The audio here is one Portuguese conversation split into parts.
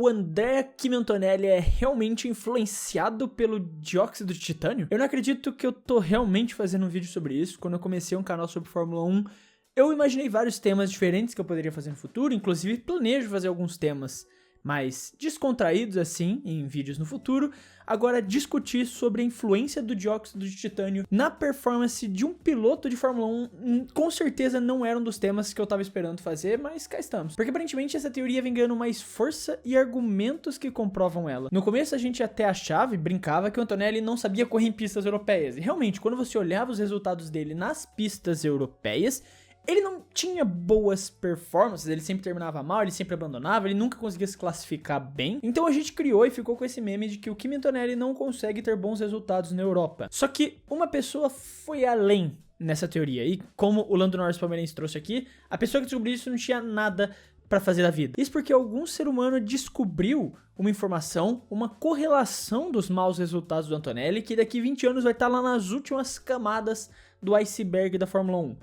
o Andrea Kimi Antonelli é realmente influenciado pelo dióxido de titânio? Eu não acredito que eu tô realmente fazendo um vídeo sobre isso. Quando eu comecei um canal sobre Fórmula 1, eu imaginei vários temas diferentes que eu poderia fazer no futuro, inclusive planejo fazer alguns temas mais descontraídos assim, em vídeos no futuro. Agora, discutir sobre a influência do dióxido de titânio na performance de um piloto de Fórmula 1, com certeza não era um dos temas que eu tava esperando fazer, mas cá estamos. Porque aparentemente essa teoria vem ganhando mais força e argumentos que comprovam ela. No começo a gente até achava e brincava que o Antonelli não sabia correr em pistas europeias. E realmente, quando você olhava os resultados dele nas pistas europeias, ele não tinha boas performances, ele sempre terminava mal, ele sempre abandonava, ele nunca conseguia se classificar bem. Então a gente criou e ficou com esse meme de que o Kimi Antonelli não consegue ter bons resultados na Europa. Só que uma pessoa foi além nessa teoria, e como o Lando Norris palmeirense trouxe aqui, a pessoa que descobriu isso não tinha nada pra fazer da vida. Isso porque algum ser humano descobriu uma informação, uma correlação dos maus resultados do Antonelli, que daqui 20 anos vai estar lá nas últimas camadas do iceberg da Fórmula 1.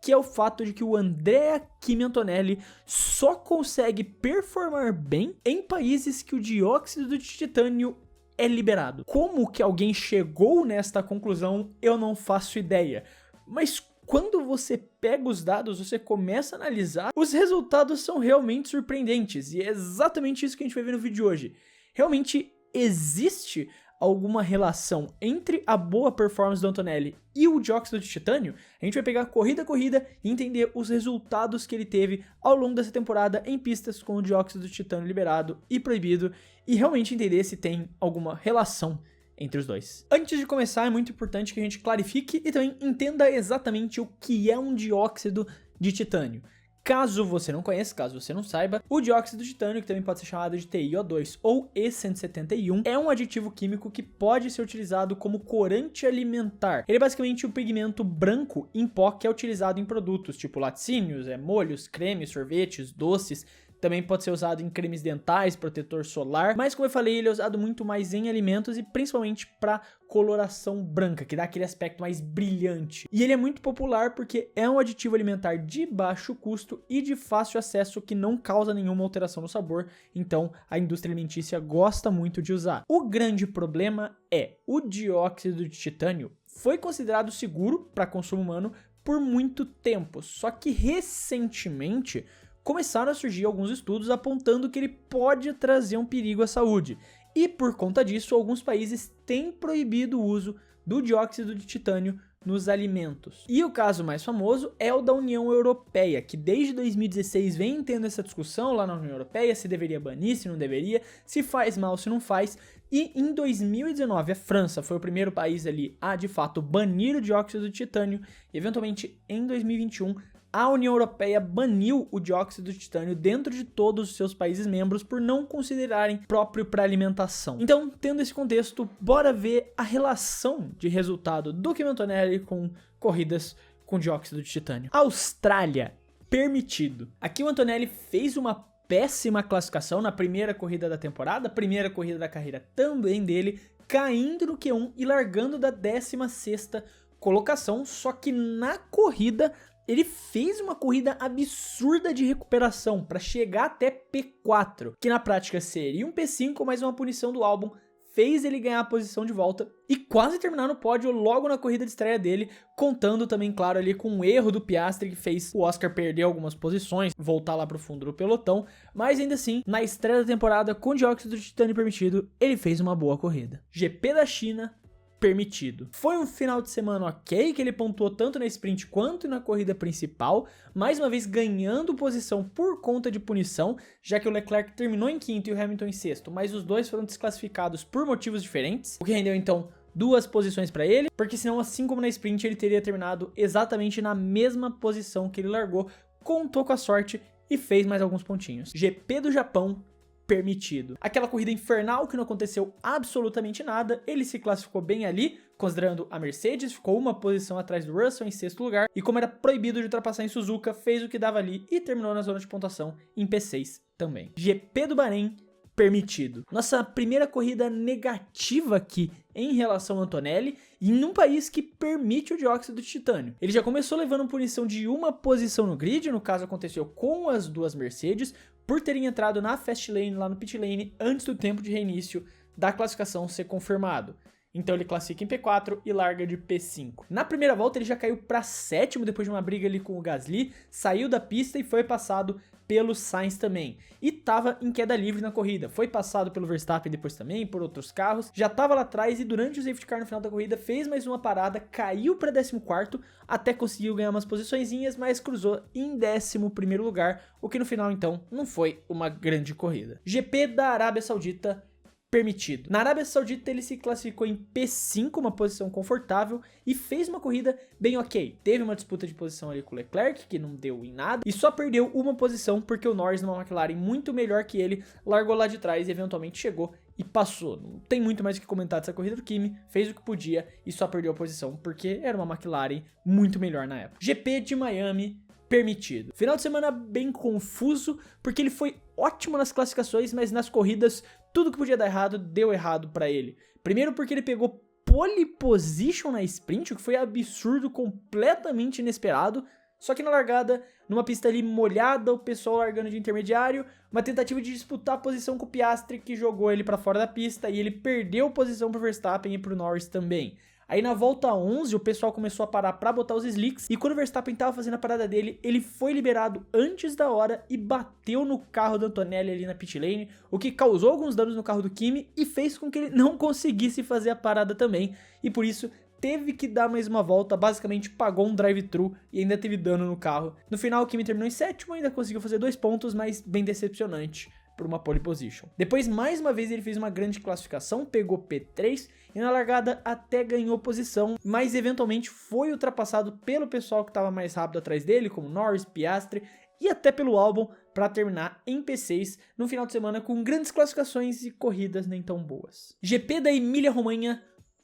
Que é o fato de que o Andrea Kimi Antonelli só consegue performar bem em países que o dióxido de titânio é liberado. Como que alguém chegou nesta conclusão, eu não faço ideia. Mas quando você pega os dados, você começa a analisar, os resultados são realmente surpreendentes. E é exatamente isso que a gente vai ver no vídeo de hoje. Realmente existe alguma relação entre a boa performance do Antonelli e o dióxido de titânio? A gente vai pegar corrida a corrida e entender os resultados que ele teve ao longo dessa temporada em pistas com o dióxido de titânio liberado e proibido, e realmente entender se tem alguma relação entre os dois. Antes de começar, é muito importante que a gente clarifique e também entenda exatamente o que é um dióxido de titânio. Caso você não conheça, caso você não saiba, o dióxido de titânio, que também pode ser chamado de TiO2 ou E171, é um aditivo químico que pode ser utilizado como corante alimentar. Ele é basicamente um pigmento branco em pó que é utilizado em produtos tipo laticínios, molhos, cremes, sorvetes, doces. Também pode ser usado em cremes dentais, protetor solar, mas como eu falei, ele é usado muito mais em alimentos e principalmente para coloração branca, que dá aquele aspecto mais brilhante. E ele é muito popular porque é um aditivo alimentar de baixo custo e de fácil acesso que não causa nenhuma alteração no sabor, então a indústria alimentícia gosta muito de usar. O grande problema é o dióxido de titânio foi considerado seguro para consumo humano por muito tempo, só que recentemente começaram a surgir alguns estudos apontando que ele pode trazer um perigo à saúde. E por conta disso, alguns países têm proibido o uso do dióxido de titânio nos alimentos. E o caso mais famoso é o da União Europeia, que desde 2016 vem tendo essa discussão lá na União Europeia, se deveria banir, se não deveria, se faz mal, se não faz. E em 2019 a França foi o primeiro país ali a de fato banir o dióxido de titânio, e eventualmente em 2021 a União Europeia baniu o dióxido de titânio dentro de todos os seus países membros por não considerarem próprio para alimentação. Então, tendo esse contexto, bora ver a relação de resultado do Kimi Antonelli com corridas com dióxido de titânio. Austrália, permitido. Aqui o Antonelli fez uma péssima classificação na primeira corrida da temporada, primeira corrida da carreira também dele, caindo no Q1 e largando da 16ª colocação, só que na corrida ele fez uma corrida absurda de recuperação para chegar até P4, que na prática seria um P5, mas uma punição do álbum fez ele ganhar a posição de volta e quase terminar no pódio logo na corrida de estreia dele, contando também, claro, ali com um erro do Piastri que fez o Oscar perder algumas posições, voltar lá pro fundo do pelotão, mas ainda assim, na estreia da temporada com dióxido de titânio permitido, ele fez uma boa corrida. GP da China, permitido. Foi um final de semana ok, que ele pontuou tanto na sprint quanto na corrida principal, mais uma vez ganhando posição por conta de punição, já que o Leclerc terminou em quinto e o Hamilton em sexto, mas os dois foram desclassificados por motivos diferentes, o que rendeu então 2 posições para ele, porque senão, assim como na sprint, ele teria terminado exatamente na mesma posição que ele largou, contou com a sorte e fez mais alguns pontinhos. GP do Japão, permitido. Aquela corrida infernal que não aconteceu absolutamente nada, ele se classificou bem ali, considerando a Mercedes, ficou uma posição atrás do Russell em 6º lugar, e como era proibido de ultrapassar em Suzuka, fez o que dava ali e terminou na zona de pontuação em P6 também. GP do Bahrein, permitido. Nossa primeira corrida negativa aqui em relação ao Antonelli, e em um país que permite o dióxido de titânio. Ele já começou levando punição de uma posição no grid, no caso aconteceu com as 2 Mercedes, por terem entrado na fast lane lá no pit lane antes do tempo de reinício da classificação ser confirmado. Então ele classifica em P4 e larga de P5. Na primeira volta ele já caiu para sétimo depois de uma briga ali com o Gasly, saiu da pista e foi passado pelo Sainz também. E tava em queda livre na corrida, foi passado pelo Verstappen depois também, por outros carros, já tava lá atrás e durante o safety car no final da corrida fez mais uma parada, caiu para 14º, até conseguiu ganhar umas posiçõezinhas, mas cruzou em 11º lugar, o que no final então não foi uma grande corrida. GP da Arábia Saudita permitido. Na Arábia Saudita ele se classificou em P5, uma posição confortável, e fez uma corrida bem ok. Teve uma disputa de posição ali com o Leclerc, que não deu em nada, e só perdeu uma posição porque o Norris, numa McLaren muito melhor que ele, largou lá de trás e eventualmente chegou e passou. Não tem muito mais o que comentar dessa corrida do Kimi, fez o que podia e só perdeu a posição porque era uma McLaren muito melhor na época. GP de Miami permitido. Final de semana bem confuso, porque ele foi ótimo nas classificações, mas nas corridas tudo que podia dar errado, deu errado pra ele. Primeiro porque ele pegou pole position na sprint, o que foi absurdo, completamente inesperado. Só que na largada, numa pista ali molhada, o pessoal largando de intermediário, uma tentativa de disputar a posição com o Piastri, que jogou ele pra fora da pista, e ele perdeu posição pro Verstappen e pro Norris também. Aí na volta 11 o pessoal começou a parar pra botar os slicks, e quando o Verstappen tava fazendo a parada dele, ele foi liberado antes da hora e bateu no carro do Antonelli ali na pit lane, o que causou alguns danos no carro do Kimi e fez com que ele não conseguisse fazer a parada também, e por isso teve que dar mais uma volta, basicamente pagou um drive-thru e ainda teve dano no carro. No final o Kimi terminou em sétimo, ainda conseguiu fazer 2 pontos, mas bem decepcionante por uma pole position. Depois, mais uma vez, ele fez uma grande classificação, pegou P3 e na largada até ganhou posição, mas eventualmente foi ultrapassado pelo pessoal que estava mais rápido atrás dele, como Norris, Piastri e até pelo Albon, para terminar em P6 no final de semana com grandes classificações e corridas nem tão boas. GP da Emília-Romanha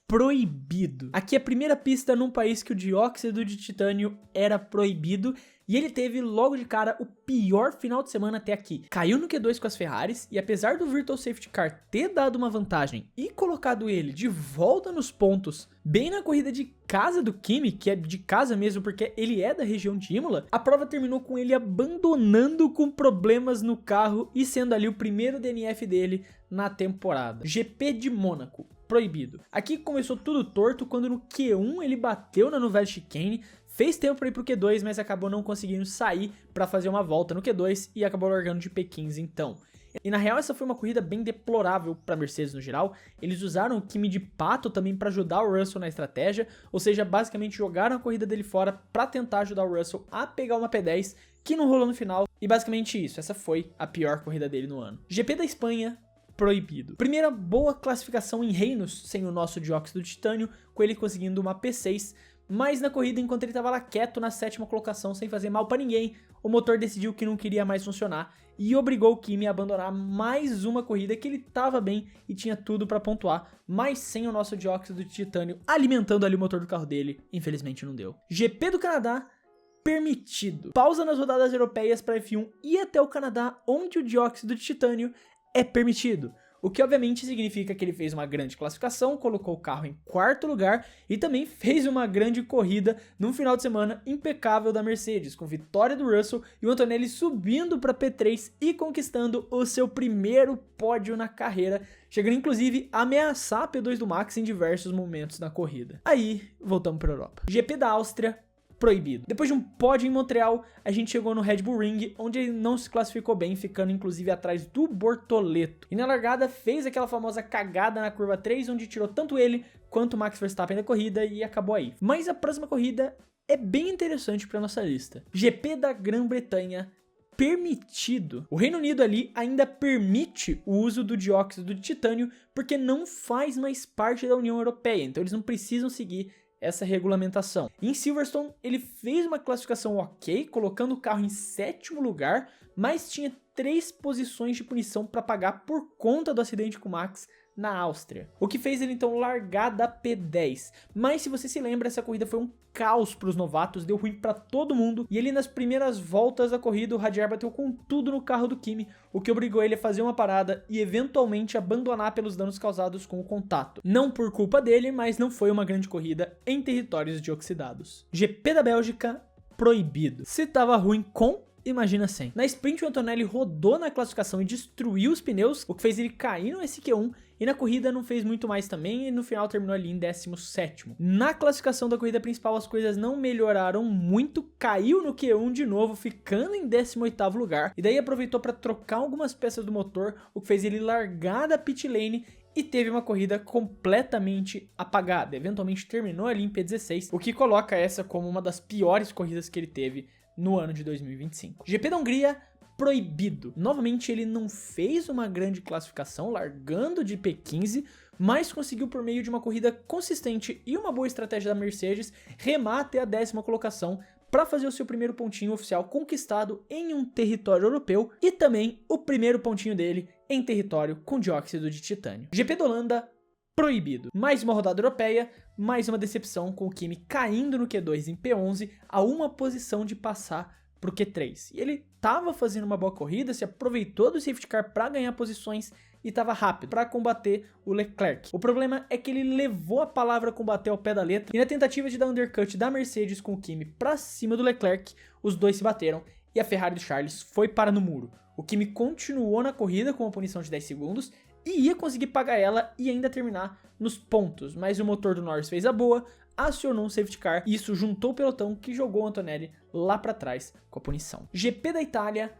proibido. Aqui é a primeira pista num país que o dióxido de titânio era proibido, e ele teve logo de cara o pior final de semana até aqui. Caiu no Q2 com as Ferraris, e apesar do Virtual Safety Car ter dado uma vantagem e colocado ele de volta nos pontos, bem na corrida de casa do Kimi, que é de casa mesmo porque ele é da região de Imola, a prova terminou com ele abandonando com problemas no carro e sendo ali o primeiro DNF dele na temporada. GP de Mônaco proibido. Aqui começou tudo torto quando no Q1 ele bateu na Nouvelle Chicane, fez tempo para ir pro Q2, mas acabou não conseguindo sair para fazer uma volta no Q2 e acabou largando de P15 então. E na real essa foi uma corrida bem deplorável para Mercedes no geral. Eles usaram o Kimi de pato também para ajudar o Russell na estratégia, ou seja, basicamente jogaram a corrida dele fora para tentar ajudar o Russell a pegar uma P10, que não rolou no final, e basicamente isso, essa foi a pior corrida dele no ano. GP da Espanha proibido. Primeira boa classificação em reinos sem o nosso dióxido de titânio, com ele conseguindo uma P6, mas na corrida, enquanto ele estava lá quieto na 7ª colocação sem fazer mal para ninguém, o motor decidiu que não queria mais funcionar e obrigou o Kimi a abandonar mais uma corrida que ele estava bem e tinha tudo para pontuar, mas sem o nosso dióxido de titânio alimentando ali o motor do carro dele, infelizmente não deu. GP do Canadá permitido. Pausa nas rodadas europeias para F1 e até o Canadá, onde o dióxido de titânio é permitido, o que obviamente significa que ele fez uma grande classificação, colocou o carro em 4º lugar e também fez uma grande corrida num final de semana impecável da Mercedes, com vitória do Russell e o Antonelli subindo para P3 e conquistando o seu primeiro pódio na carreira, chegando inclusive a ameaçar a P2 do Max em diversos momentos na corrida. Aí, voltamos para a Europa. GP da Áustria proibido. Depois de um pódio em Montreal, a gente chegou no Red Bull Ring, onde ele não se classificou bem, ficando inclusive atrás do Bortoleto. E na largada fez aquela famosa cagada na curva 3, onde tirou tanto ele quanto o Max Verstappen da corrida e acabou aí. Mas a próxima corrida é bem interessante para nossa lista. GP da Grã-Bretanha permitido. O Reino Unido ali ainda permite o uso do dióxido de titânio porque não faz mais parte da União Europeia, então eles não precisam seguir essa regulamentação. Em Silverstone, ele fez uma classificação ok, colocando o carro em 7º lugar, mas tinha 3 posições de punição para pagar por conta do acidente com o Max na Áustria, o que fez ele então largar da P10. Mas se você se lembra, essa corrida foi um caos para os novatos, deu ruim para todo mundo, e ele nas primeiras voltas da corrida o Radiar bateu com tudo no carro do Kimi, o que obrigou ele a fazer uma parada e eventualmente abandonar pelos danos causados com o contato. Não por culpa dele, mas não foi uma grande corrida em territórios dioxidados. GP da Bélgica proibido. Se tava ruim com imagina sem. Na sprint, o Antonelli rodou na classificação e destruiu os pneus, o que fez ele cair no SQ1, e na corrida não fez muito mais também, e no final terminou ali em 17º. Na classificação da corrida principal, as coisas não melhoraram muito, caiu no Q1 de novo, ficando em 18º lugar, e daí aproveitou para trocar algumas peças do motor, o que fez ele largar da pit lane, e teve uma corrida completamente apagada. Eventualmente terminou ali em P16, o que coloca essa como uma das piores corridas que ele teve no ano de 2025. GP da Hungria, proibido. Novamente ele não fez uma grande classificação, largando de P15, mas conseguiu, por meio de uma corrida consistente e uma boa estratégia da Mercedes, remar até a 10ª colocação, para fazer o seu primeiro pontinho oficial conquistado em um território europeu e também o primeiro pontinho dele em território com dióxido de titânio. GP da Holanda, proibido. Mais uma rodada europeia, mais uma decepção, com o Kimi caindo no Q2 em P11 a uma posição de passar pro Q3. E ele tava fazendo uma boa corrida, se aproveitou do safety car para ganhar posições e tava rápido para combater o Leclerc. O problema é que ele levou a palavra combater ao pé da letra e na tentativa de dar undercut da Mercedes com o Kimi para cima do Leclerc, os dois se bateram e a Ferrari do Charles foi para no muro. O Kimi continuou na corrida com uma punição de 10 segundos e ia conseguir pagar ela e ainda terminar nos pontos, mas o motor do Norris fez a boa, acionou um safety car e isso juntou o pelotão que jogou o Antonelli lá para trás com a punição. GP da Itália,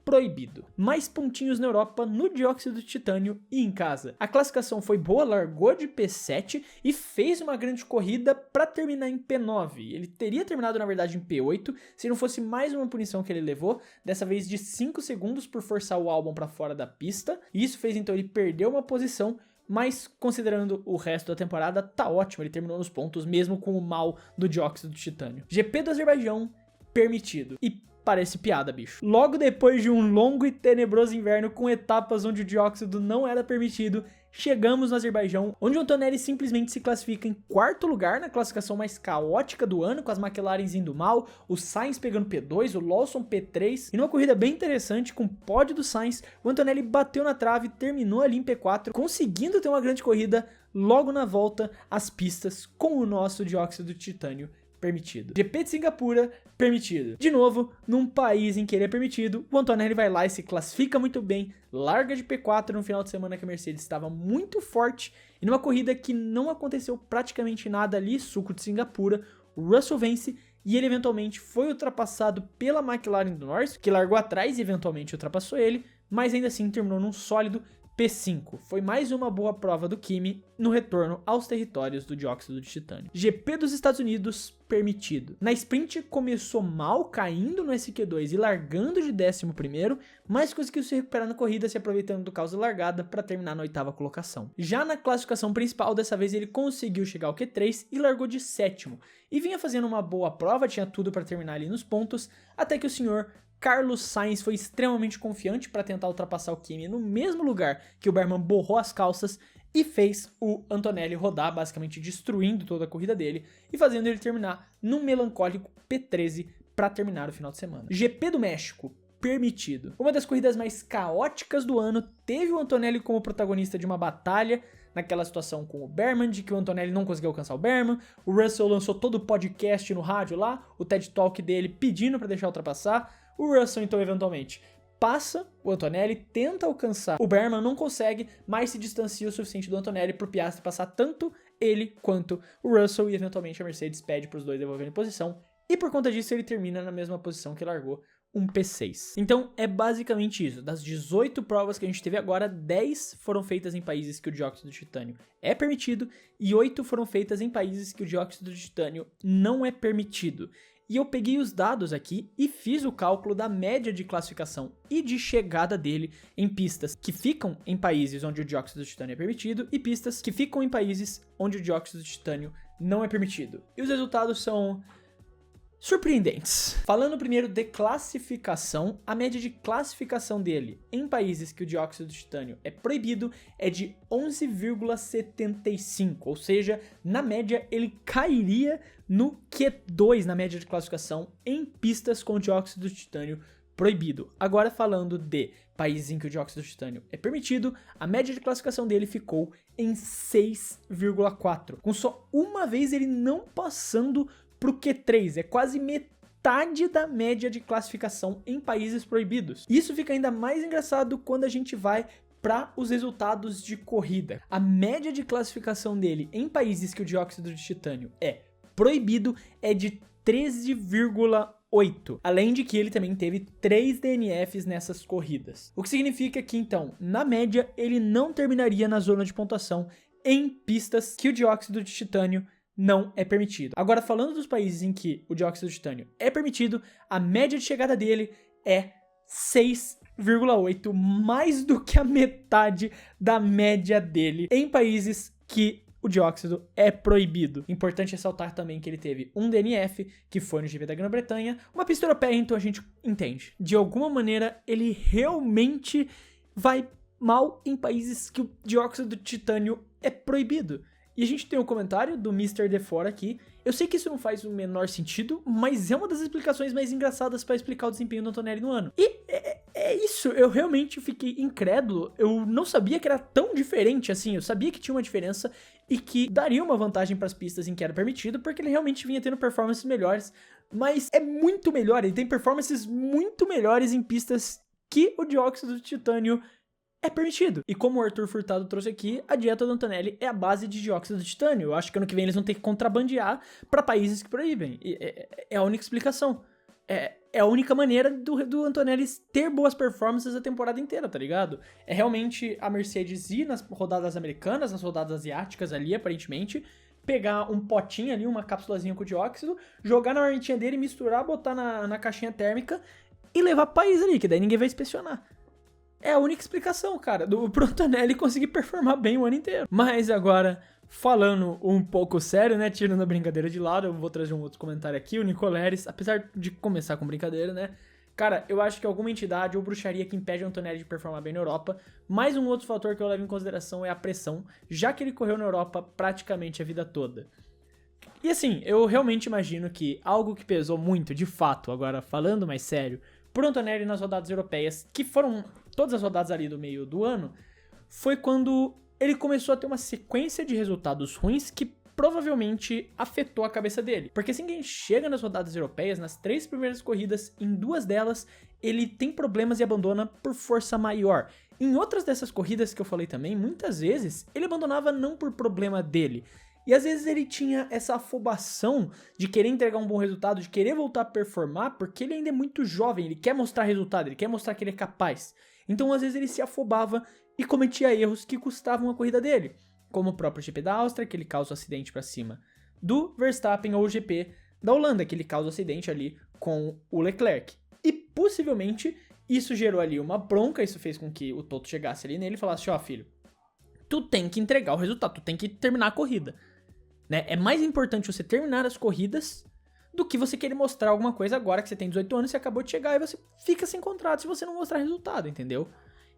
proibido. Mais pontinhos na Europa no dióxido de titânio e em casa. A classificação foi boa, largou de P7 e fez uma grande corrida para terminar em P9. Ele teria terminado na verdade em P8 se não fosse mais uma punição que ele levou, dessa vez de 5 segundos por forçar o Albon para fora da pista. E isso fez então ele perder uma posição, mas considerando o resto da temporada, tá ótimo, ele terminou nos pontos mesmo com o mal do dióxido de titânio. GP do Azerbaijão, permitido. E parece piada, bicho. Logo depois de um longo e tenebroso inverno com etapas onde o dióxido não era permitido, chegamos no Azerbaijão, onde o Antonelli simplesmente se classifica em 4º lugar na classificação mais caótica do ano, com as McLarens indo mal, o Sainz pegando P2, o Lawson P3, e numa corrida bem interessante, com o pódio do Sainz, o Antonelli bateu na trave, terminou ali em P4, conseguindo ter uma grande corrida logo na volta às pistas com o nosso dióxido de titânio permitido. GP de Singapura, permitido. De novo, num país em que ele é permitido, o Antonelli vai lá e se classifica muito bem, larga de P4 no final de semana que a Mercedes estava muito forte, e numa corrida que não aconteceu praticamente nada ali, suco de Singapura, o Russell vence, e ele eventualmente foi ultrapassado pela McLaren do Norris, que largou atrás e eventualmente ultrapassou ele, mas ainda assim terminou num sólido P5. Foi mais uma boa prova do Kimi no retorno aos territórios do dióxido de titânio. GP dos Estados Unidos, permitido. Na sprint começou mal, caindo no SQ2 e largando de 11º, mas conseguiu se recuperar na corrida, se aproveitando do caos da largada para terminar na 8ª colocação. Já na classificação principal, dessa vez ele conseguiu chegar ao Q3 e largou de 7º. E vinha fazendo uma boa prova, tinha tudo para terminar ali nos pontos, até que o senhor Carlos Sainz foi extremamente confiante para tentar ultrapassar o Kimi no mesmo lugar que o Berman borrou as calças e fez o Antonelli rodar, basicamente destruindo toda a corrida dele e fazendo ele terminar num melancólico P13 para terminar o final de semana. GP do México, permitido. Uma das corridas mais caóticas do ano, teve o Antonelli como protagonista de uma batalha naquela situação com o Berman, de que o Antonelli não conseguiu alcançar o Berman, o Russell lançou todo o podcast no rádio lá, o TED Talk dele pedindo para deixar ultrapassar. O Russell, então, eventualmente passa o Antonelli, tenta alcançar o Berman, não consegue, mas se distancia o suficiente do Antonelli para o Piastri passar tanto ele quanto o Russell, e eventualmente a Mercedes pede para os dois devolverem posição, e por conta disso ele termina na mesma posição que largou, um P6. Então é basicamente isso, das 18 provas que a gente teve agora, 10 foram feitas em países que o dióxido de titânio é permitido, e 8 foram feitas em países que o dióxido de titânio não é permitido. E eu peguei os dados aqui e fiz o cálculo da média de classificação e de chegada dele em pistas que ficam em países onde o dióxido de titânio é permitido e pistas que ficam em países onde o dióxido de titânio não é permitido. E os resultados são surpreendentes. Falando primeiro de classificação, a média de classificação dele em países que o dióxido de titânio é proibido é de 11,75, ou seja, na média ele cairia no Q2 na média de classificação em pistas com dióxido de titânio proibido. Agora falando de países em que o dióxido de titânio é permitido, a média de classificação dele ficou em 6,4, com só uma vez ele não passando pro Q3, é quase metade metade da média de classificação em países proibidos. Isso fica ainda mais engraçado quando a gente vai para os resultados de corrida. A média de classificação dele em países que o dióxido de titânio é proibido é de 13,8. Além de que ele também teve 3 DNFs nessas corridas. O que significa que, então, na média, ele não terminaria na zona de pontuação em pistas que o dióxido de titânio não é permitido. Agora, falando dos países em que o dióxido de titânio é permitido, a média de chegada dele é 6,8, mais do que a metade da média dele em países que o dióxido é proibido. Importante ressaltar também que ele teve um DNF, que foi no GP da Grã-Bretanha, uma pista europeia, então a gente entende. De alguma maneira, ele realmente vai mal em países que o dióxido de titânio é proibido. E a gente tem um comentário do Mr. DeFore aqui. Eu sei que isso não faz o menor sentido, mas é uma das explicações mais engraçadas para explicar o desempenho do Antonelli no ano. E é isso, eu realmente fiquei incrédulo. Eu não sabia que era tão diferente assim. Eu sabia que tinha uma diferença e que daria uma vantagem para as pistas em que era permitido, porque ele realmente vinha tendo performances melhores. Mas é muito melhor, ele tem performances muito melhores em pistas que o dióxido de titânio é permitido. E como o Arthur Furtado trouxe aqui, a dieta do Antonelli é a base de dióxido de titânio. Eu acho que ano que vem eles vão ter que contrabandear para países que proíbem. É a única explicação. É a única maneira do Antonelli ter boas performances a temporada inteira, tá ligado? É realmente a Mercedes ir nas rodadas americanas, nas rodadas asiáticas ali, aparentemente, pegar um potinho ali, uma cápsulazinha com dióxido, jogar na marmitinha dele, misturar, botar na caixinha térmica e levar pro país ali, que daí ninguém vai inspecionar. É a única explicação, cara, pro Antonelli conseguir performar bem o ano inteiro. Mas agora, falando um pouco sério, né, tirando a brincadeira de lado, eu vou trazer um outro comentário aqui, o Nicoleres, apesar de começar com brincadeira, né, cara, eu acho que alguma entidade ou bruxaria que impede o Antonelli de performar bem na Europa. Mais um outro fator que eu levo em consideração é a pressão, já que ele correu na Europa praticamente a vida toda. E assim, eu realmente imagino que algo que pesou muito, de fato, agora falando mais sério, pro Antonelli nas rodadas europeias, que foram todas as rodadas ali do meio do ano, foi quando ele começou a ter uma sequência de resultados ruins que provavelmente afetou a cabeça dele. Porque assim que a gente chega nas rodadas europeias, nas 3 primeiras corridas, em 2 delas, ele tem problemas e abandona por força maior. Em outras dessas corridas que eu falei também, muitas vezes, ele abandonava não por problema dele. E às vezes ele tinha essa afobação de querer entregar um bom resultado, de querer voltar a performar, porque ele ainda é muito jovem, ele quer mostrar resultado, ele quer mostrar que ele é capaz. Então às vezes ele se afobava e cometia erros que custavam a corrida dele, como o próprio GP da Áustria, que ele causa um acidente para cima do Verstappen, ou o GP da Holanda, que ele causa um acidente ali com o Leclerc. E possivelmente isso gerou ali uma bronca, isso fez com que o Toto chegasse ali nele e falasse: ó, filho, tu tem que entregar o resultado, tu tem que terminar a corrida. Né? É mais importante você terminar as corridas do que você querer mostrar alguma coisa agora que você tem 18 anos, você acabou de chegar e você fica sem contrato se você não mostrar resultado, entendeu?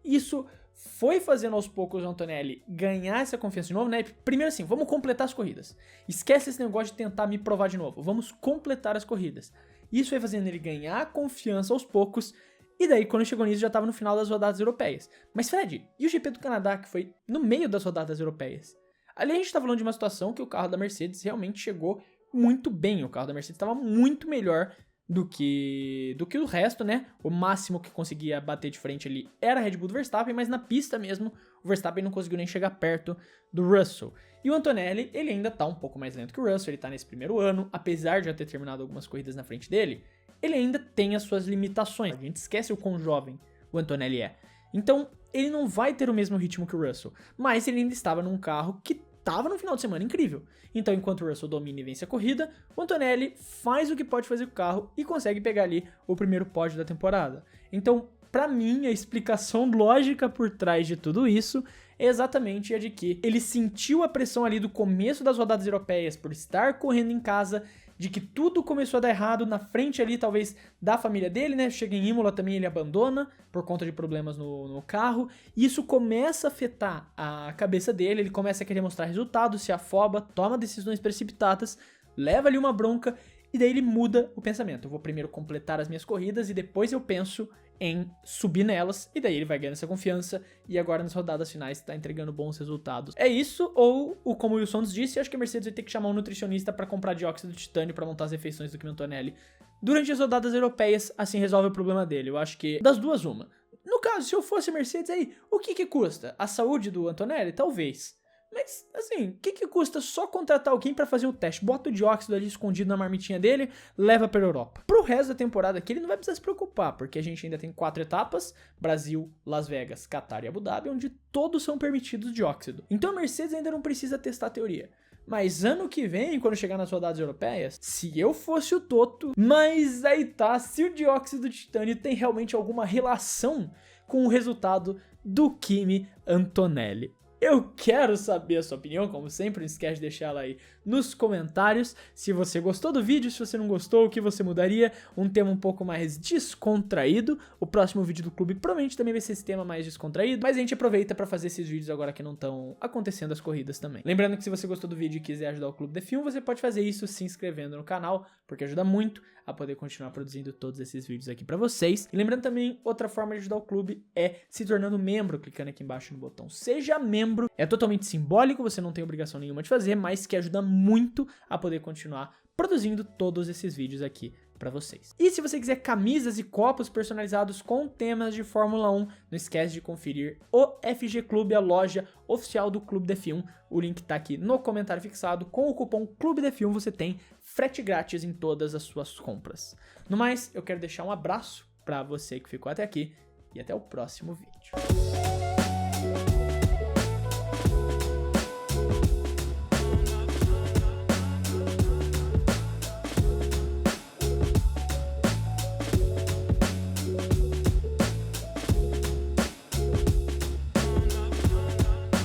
Isso foi fazendo aos poucos o Antonelli ganhar essa confiança de novo, né? Primeiro assim, vamos completar as corridas. Esquece esse negócio de tentar me provar de novo. Vamos completar as corridas. Isso foi fazendo ele ganhar confiança aos poucos. E daí, quando chegou nisso, já estava no final das rodadas europeias. Mas, Fred, e o GP do Canadá, que foi no meio das rodadas europeias? Ali a gente tá falando de uma situação que o carro da Mercedes realmente chegou muito bem. O carro da Mercedes estava muito melhor do que o resto, né? O máximo que conseguia bater de frente ali era a Red Bull do Verstappen, mas na pista mesmo, o Verstappen não conseguiu nem chegar perto do Russell. E o Antonelli, ele ainda tá um pouco mais lento que o Russell, ele tá nesse primeiro ano, apesar de já ter terminado algumas corridas na frente dele, ele ainda tem as suas limitações. A gente esquece o quão jovem o Antonelli é. Então, ele não vai ter o mesmo ritmo que o Russell, mas ele ainda estava num carro que estava no final de semana incrível. Então, enquanto o Russell domina e vence a corrida, o Antonelli faz o que pode fazer com o carro e consegue pegar ali o primeiro pódio da temporada. Então, pra mim, a explicação lógica por trás de tudo isso é exatamente a de que ele sentiu a pressão ali do começo das rodadas europeias por estar correndo em casa, de que tudo começou a dar errado na frente ali, talvez, da família dele, né? Chega em Imola também, ele abandona por conta de problemas no carro. E isso começa a afetar a cabeça dele, ele começa a querer mostrar resultados, se afoba, toma decisões precipitadas, leva ali uma bronca, e daí ele muda o pensamento. Eu vou primeiro completar as minhas corridas e depois eu penso em subir nelas, e daí ele vai ganhando essa confiança, e agora nas rodadas finais tá entregando bons resultados. É isso, ou como o Wilson disse, acho que a Mercedes vai ter que chamar um nutricionista pra comprar dióxido de titânio pra montar as refeições do Kimi Antonelli durante as rodadas europeias, assim resolve o problema dele. Eu acho que das duas uma. No caso, se eu fosse a Mercedes aí, o que custa? A saúde do Antonelli? Talvez. Mas, assim, o que custa só contratar alguém pra fazer o teste? Bota o dióxido ali escondido na marmitinha dele, leva pra Europa. Pro resto da temporada aqui, ele não vai precisar se preocupar, porque a gente ainda tem 4 etapas, Brasil, Las Vegas, Qatar e Abu Dhabi, onde todos são permitidos dióxido. Então a Mercedes ainda não precisa testar a teoria. Mas ano que vem, quando chegar nas rodadas europeias, se eu fosse o Toto, mas aí tá, se o dióxido de titânio tem realmente alguma relação com o resultado do Kimi Antonelli. Eu quero saber a sua opinião, como sempre, não esquece de deixar ela aí nos comentários. Se você gostou do vídeo, se você não gostou, o que você mudaria? Um tema um pouco mais descontraído. O próximo vídeo do clube provavelmente também vai ser esse tema mais descontraído, mas a gente aproveita pra fazer esses vídeos agora que não estão acontecendo as corridas também. Lembrando que se você gostou do vídeo e quiser ajudar o Clube F1, você pode fazer isso se inscrevendo no canal, porque ajuda muito a poder continuar produzindo todos esses vídeos aqui pra vocês. E lembrando também, outra forma de ajudar o clube é se tornando membro, clicando aqui embaixo no botão Seja Membro. É totalmente simbólico, você não tem obrigação nenhuma de fazer, mas que ajuda muito a poder continuar produzindo todos esses vídeos aqui pra vocês. E se você quiser camisas e copos personalizados com temas de Fórmula 1, não esquece de conferir o FG Clube, a loja oficial do Clube da F1. O link tá aqui no comentário fixado. Com o cupom Clube da F1 você tem frete grátis em todas as suas compras. No mais, eu quero deixar um abraço pra você que ficou até aqui e até o próximo vídeo.